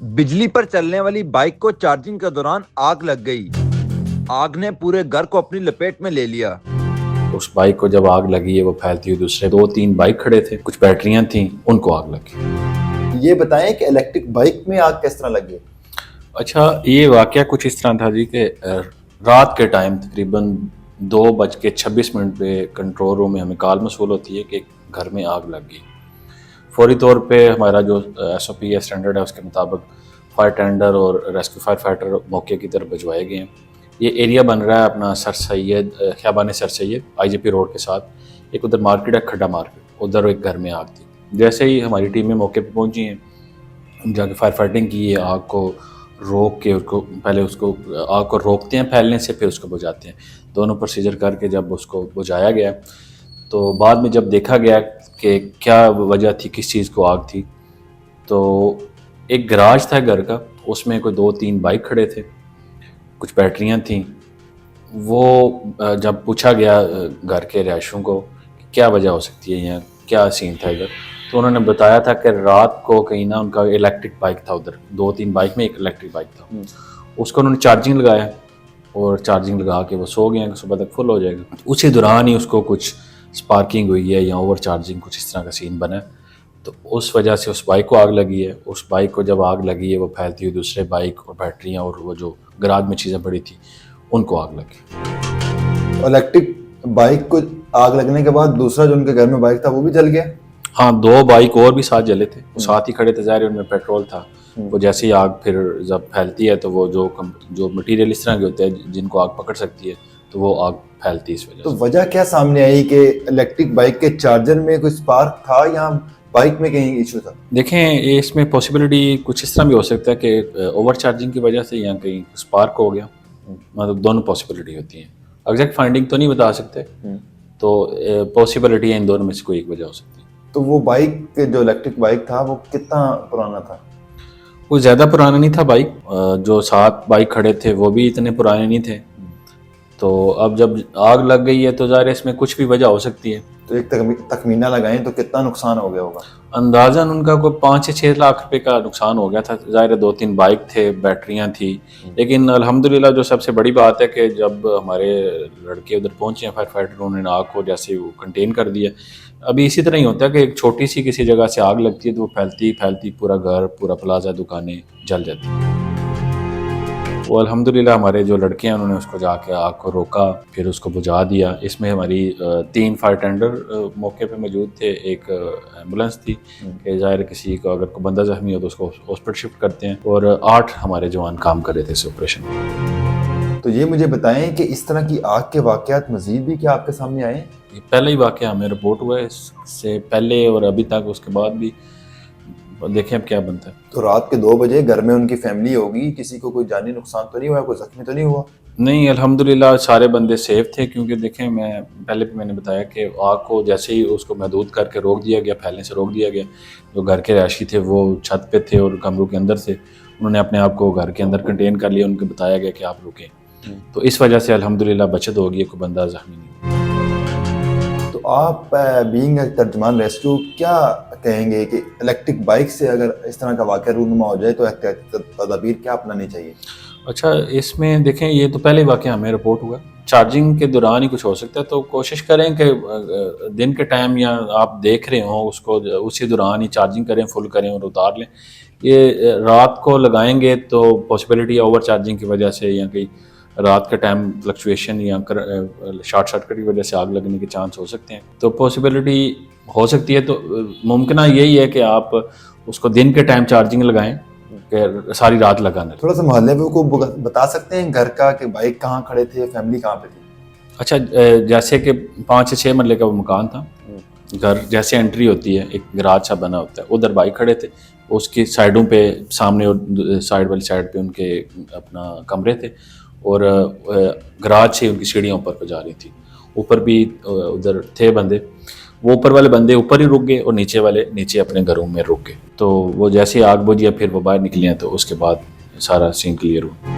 बिजली पर चलने वाली बाइक को चार्जिंग के दौरान आग लग गई। आग ने पूरे घर को अपनी लपेट में ले लिया। उस बाइक को जब आग लगी है वो फैलती हुई दूसरे 2-3 बाइक खड़े थे, कुछ बैटरियां थी, उनको आग लगी। ये बताएं कि इलेक्ट्रिक बाइक में आग किस तरह लगी? अच्छा, ये वाकया कुछ इस तरह था जी कि रात के टाइम तकरीबन 2:26 पे कंट्रोल रूम में हमें कॉल मसूल होती है कि घर में आग लग गई। फौरी तौर पे हमारा जो SOP है, स्टैंडर्ड है, उसके मुताबिक फायर टेंडर और रेस्क्यू फायर फाइटर मौके की तरफ भिजवाए गए हैं। ये एरिया बन रहा है अपना सर सैयद, ख़ियाबान सर सैयद IGP रोड के साथ। एक उधर मार्केट है, खड्डा मार्केट, उधर एक घर में आग थी। जैसे ही हमारी टीमें मौके पे पहुंची हैं, जाके फायर फाइटिंग की है, आग को रोक के उसको आग को रोकते हैं फैलने से, फिर उसको बुझाते हैं। दोनों प्रोसीजर करके जब उसको बुझाया गया तो बाद में जब देखा गया कि क्या वजह थी, किस चीज़ को आग थी, तो एक गराज था घर का, उसमें कोई 2-3 बाइक खड़े थे, कुछ बैटरियां थीं। वो जब पूछा गया घर के रहायशों को कि क्या वजह हो सकती है, या क्या सीन था इधर, तो उन्होंने बताया था कि रात को कहीं ना उनका इलेक्ट्रिक बाइक था, उधर 2-3 बाइक में एक इलेक्ट्रिक बाइक था, उसको उन्होंने चार्जिंग लगाया और चार्जिंग लगा के वो सो गए हैं कि सुबह तक फुल हो जाएगा। उसी दौरान ही उसको कुछ स्पार्किंग हुई है या ओवर चार्जिंग, कुछ इस तरह का सीन बना, तो उस वजह से उस बाइक को आग लगी है। उस बाइक को जब आग लगी है वो फैलती हुई दूसरे बाइक और बैटरियाँ और वो जो गराज में चीज़ें पड़ी थी उनको आग लगी। इलेक्ट्रिक बाइक को आग लगने के बाद दूसरा जो उनके घर में बाइक था वो भी जल गया? हाँ, 2 बाइक और भी साथ जले थे, वो साथ ही खड़े थे, ज़ाहिर उनमें पेट्रोल था। वो जैसे ही आग फिर जब फैलती है तो वो जो मटेरियल इस तरह के होते हैं जिनको आग पकड़ सकती है, तो वो आग फैलती है इस वजह तो से। वजह क्या सामने आई कि इलेक्ट्रिक बाइक के चार्जर में कोई स्पार्क था या बाइक में कहीं इशू था? देखें, इसमें पॉसिबिलिटी कुछ इस तरह भी हो सकता है कि ओवर चार्जिंग की वजह से या कहीं स्पार्क हो गया, मतलब दोनों पॉसिबिलिटी होती हैं। एग्जैक्ट फाइंडिंग तो नहीं बता सकते, तो पॉसिबिलिटी है इन दोनों में से कोई एक वजह हो सकती है। तो वो बाइक, जो इलेक्ट्रिक बाइक था, वो कितना पुराना था? कोई ज़्यादा पुराना नहीं था बाइक, जो 7 बाइक खड़े थे वो भी इतने पुराने नहीं थे। तो अब जब आग लग गई है तो ज़ाहिर है इसमें कुछ भी वजह हो सकती है। तो एक तखमीना लगाएं तो कितना नुकसान हो गया होगा? अंदाज़न उनका कोई 5 से 6 लाख रुपए का नुकसान हो गया था। ज़ाहिर है 2-3 बाइक थे, बैटरियां थी, लेकिन अल्हम्दुलिल्लाह जो सबसे बड़ी बात है कि जब हमारे लड़के उधर पहुंचे हैं फायर फाइटर, उन्होंने आग को जैसे वो कंटेन कर दिया। अभी इसी तरह ही होता है कि एक छोटी सी किसी जगह से आग लगती है तो वो फैलती फैलती पूरा घर, पूरा प्लाजा, दुकानें जल जाती हैं। वो अल्हम्दुलिल्लाह हमारे जो लड़के हैं उन्होंने उसको जाके आग को रोका, फिर उसको बुझा दिया। इसमें हमारी 3 फायर टेंडर मौके पे मौजूद थे, एक एम्बुलेंस थी कि ज़ाहिर किसी को अगर कोई बंदा ज़ख्मी हो तो उसको हॉस्पिटल शिफ्ट करते हैं, और 8 हमारे जवान काम कर रहे थे इस ऑपरेशन में। तो ये मुझे बताएं कि इस तरह की आग के वाक़यात मज़ीद भी क्या आपके सामने आए? ये पहला ही वाक़या हमें रिपोर्ट हुआ है, इससे पहले और अभी तक, उसके बाद भी देखें अब क्या बनता है। तो रात के 2 बजे घर में उनकी फैमिली होगी, किसी को कोई जानी नुकसान तो नहीं हुआ, कोई जख्मी तो नहीं हुआ? नहीं, अल्हम्दुलिल्लाह सारे बंदे सेफ थे, क्योंकि देखें मैंने बताया कि आग को जैसे ही उसको महदूद करके रोक दिया गया, फैलने से रोक दिया गया। जो घर के रहायशी थे वो छत पे थे और कमरों के अंदर थे, उन्होंने अपने आप को घर के अंदर कंटेन कर लिया, उनको बताया गया कि आप रुकें। तो इस वजह से अल्हम्दुलिल्लाह बचत हो गई, कोई बंदा ज़ख्मी नहीं। तो आप बीइंग तर्जमान रेस्क्यू क्या कहेंगे कि इलेक्ट्रिक बाइक से अगर इस तरह का वाक़या रूनुमा हो जाए तो एहतियाती तदाबीर क्या अपनानी चाहिए? अच्छा, इसमें देखें, ये तो पहले वाक़या हमें रिपोर्ट हुआ, चार्जिंग के दौरान ही कुछ हो सकता है, तो कोशिश करें कि दिन के टाइम या आप देख रहे हो उसको, उसी दौरान ही चार्जिंग करें, फुल करें और उतार लें। ये रात को लगाएंगे तो पॉसिबिलिटी ओवर चार्जिंग की वजह से या कहीं रात के टाइम फ्लक्चुएशन या शॉर्ट सर्किट की वजह से आग लगने के चांस हो सकते हैं, तो पॉसिबिलिटी हो सकती है। तो मुमकिन यही है कि आप उसको दिन के टाइम चार्जिंग लगाएं कि सारी रात लगाना। थोड़ा सा मोहल्ले में को बता सकते हैं घर का कि बाइक कहाँ खड़े थे, फैमिली कहाँ पे थी? अच्छा, जैसे कि 5 से 6 मरले का वो मकान था, घर जैसे एंट्री होती है एक गराज सा बना होता है, उधर बाइक खड़े थे, उसकी साइडों पे, सामने और साइड वाली साइड पे उनके अपना कमरे थे, और गराज से उनकी सीढ़ियाँ ऊपर को जा रही थी। ऊपर भी उधर थे बंदे, वो ऊपर वाले बंदे ऊपर ही रुक गए और नीचे वाले नीचे अपने घरों में रुक गए। तो वो जैसे आग बुझी फिर वो बाहर निकले हैं, तो उसके बाद सारा सीन क्लियर हुआ।